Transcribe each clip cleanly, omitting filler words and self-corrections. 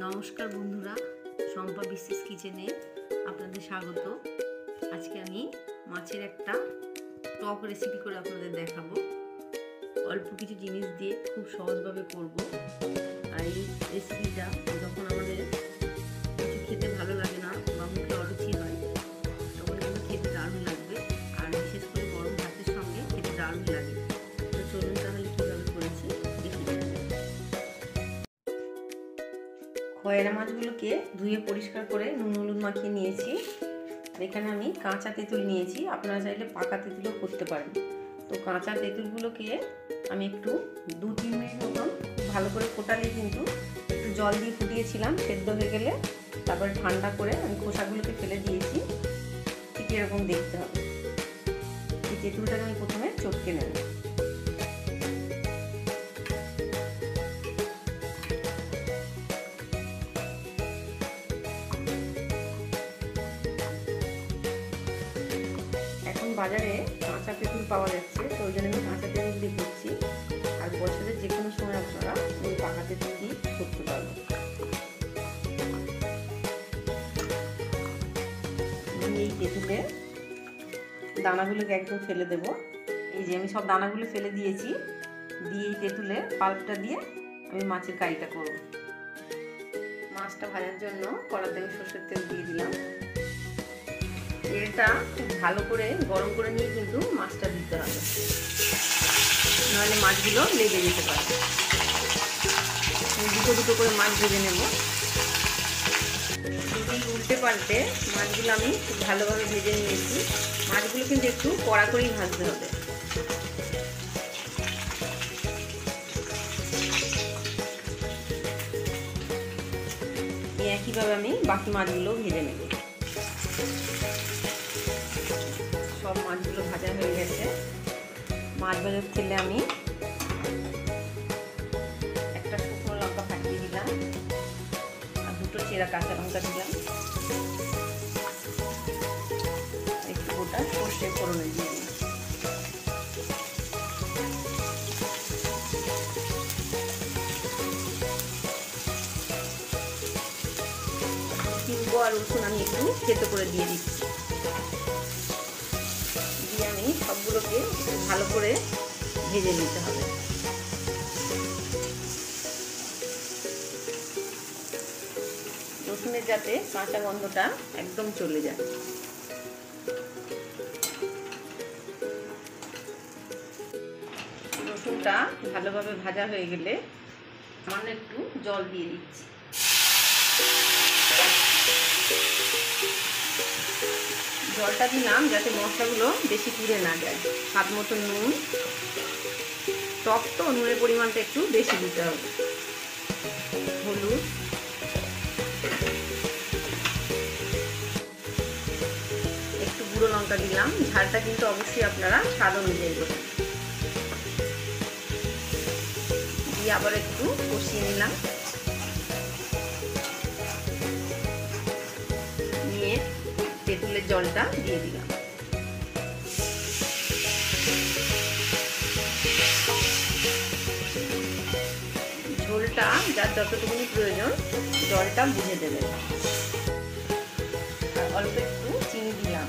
নমস্কার বন্ধুরা, শম্পা বিশ্বাস কিচেনে আপনাদের স্বাগত। আজকে আমি মাছের একটা টক রেসিপি করে আপনাদের দেখাবো। অল্প কিছু জিনিস দিয়ে খুব সহজভাবে করব। আর এই রেসিপিটা যখন আমাদের কিছু খেতে ভালো লাগে না বা মুখে অরুচি হয়, তখন কিন্তু খেতে দারুণ লাগবে। আর বিশেষ করে গরম ভাতের সঙ্গে খেতে দারুণ লাগে। তো চলুন তাহলে কীভাবে করেছি দেখি। খয়রা মাছগুলোকে ধুয়ে পরিষ্কার করে নুন হলুদ মাখিয়ে নিয়েছি। আর এখানে আমি কাঁচা তেঁতুল নিয়েছি, আপনারা চাইলে পাকা তেঁতুলও করতে পারেন। তো কাঁচা তেঁতুলগুলোকে আমি একটু 2-3 মিনিট মতন ভালো করে ফোটালে কিন্তু একটু জল দিয়ে ফুটিয়েছিলাম, সেদ্ধ হয়ে গেলে তারপরে ঠান্ডা করে আমি খোসাগুলোকে ফেলে দিয়েছি। ঠিক এরকম দেখতে হবে। এই তেঁতুলটাকে আমি প্রথমে চটকে নেব। বাজারে কাঁচা তেঁতুল পাওয়া যাচ্ছে, তো ওই জন্য আমি কাঁচা তেঁতুল দিয়ে করছি। আর বছরের যে কোনো সময় আপনারা ওই পাকা তেঁতুল দিয়ে করতে পারবেন। আমি এই তেঁতুলের দানাগুলোকে একদম ফেলে দেব। এই যে আমি সব দানাগুলো ফেলে দিয়েছি, দিয়ে এই তেঁতুলের পাল্পটা দিয়ে আমি মাছের কারিটা করব। মাছটা ভাজার জন্য কড়াতে আমি সরষের তেল দিয়ে দিলাম। তেলটা খুব ভালো করে গরম করে নিয়ে কিন্তু মাছটা দিতে হবে, নাহলে মাছগুলো লেগে যেতে পারে। দুটো দুটো করে মাছ ভেজে নেব। উল্টে পাল্টে মাছগুলো আমি খুব ভালোভাবে ভেজে নিয়েছি। মাছগুলো কিন্তু একটু কড়া করেই ভাজতে হবে। একইভাবে আমি বাকি মাছগুলো ভেজে নেব। সব মাছগুলো ভাজা হয়ে গেছে। মাছ ভাজার তেলে আমি একটা শুকনো লঙ্কা ফাটিয়ে দিলাম আর দুটো চেরা কাঁচা লঙ্কা দিলাম। একটু গোটা সর্ষে ফোড়নে দিয়ে দিলাম। কিংবা আর রসুন আমি একটু থেতো করে দিয়ে দিচ্ছি। আমি সবগুলোকে ভালো করে ভেজে নিতে হবে। রসুনের যাতে কাঁচা গন্ধটা একদম চলে যায়। রসুনটা ভালোভাবে ভাজা হয়ে গেলে সামান্য একটু জল দিয়ে দিচ্ছি। জলটা দিলাম যাতে মশলাগুলো বেশি পুড়ে না যায়। স্বাদ মতো নুন, টক তো নুনের পরিমাণটা একটু বেশি দিতে হবে। হলুদ, একটু গুঁড়ো লঙ্কা দিলাম। ঝালটা কিন্তু অবশ্যই আপনারা স্বাদ অনুযায়ী দেবেন। দিয়ে আবার একটু কষিয়ে নিলাম। নিয়ে তেঁতুলের জলটা দিয়ে দিলাম। ঝোলটা যার যতটুকুনি প্রয়োজন জলটা বুঝে দেবেন। আর অল্প একটু চিনি দিলাম।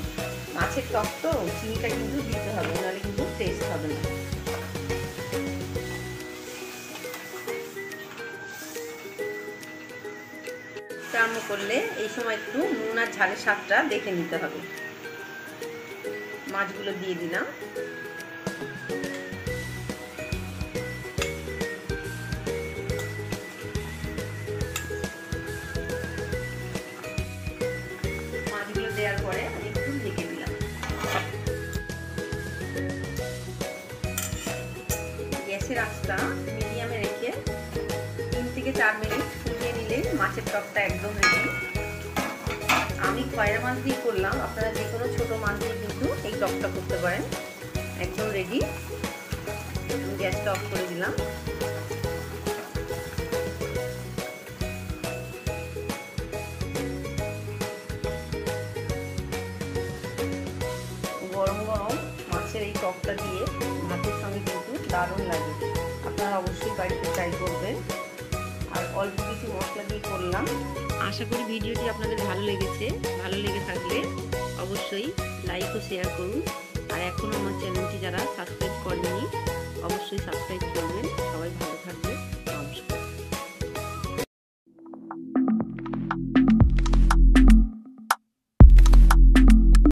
মাছের টক তো চিনিটা কিন্তু দিতে হবে, নাহলে কিন্তু টেস্ট হবে না। আরম্ভ করলে এই সময় একটু নুন আর ঝালের স্বাদটা দেখে নিতে হবে। মাছগুলো দিয়ে দিলাম। মাছগুলো দেওয়ার পরে আমি একটু ঢেকে দিলাম। গ্যাসের আঁচটা মিডিয়ামে রেখে 3 থেকে 4 মিনিট ফুটিয়ে নিলে মাছের টকটা একদম রেডি। আমি খয়রা মাছ দিয়ে করলাম, আপনারা যে কোনো ছোটো মাছ দিয়ে কিন্তু এই টকটা করতে পারেন। একদম রেডি। গ্যাসটা অফ করে দিলাম। গরম গরম মাছের এই টকটা দিয়ে ভাতের সঙ্গে কিন্তু দারুণ লাগে। আপনারা অবশ্যই বাড়িতে ট্রাই করবেন। আর অল্প কিছু মশলা দিয়ে করলাম। করলাম। আশা করি ভিডিওটি আপনাদের ভালো লেগেছে। ভালো লেগে থাকলে অবশ্যই লাইক ও শেয়ার করুন। আর এখনও আমার চ্যানেলটি যারা সাবস্ক্রাইব করেননি অবশ্যই সাবস্ক্রাইব করবেন।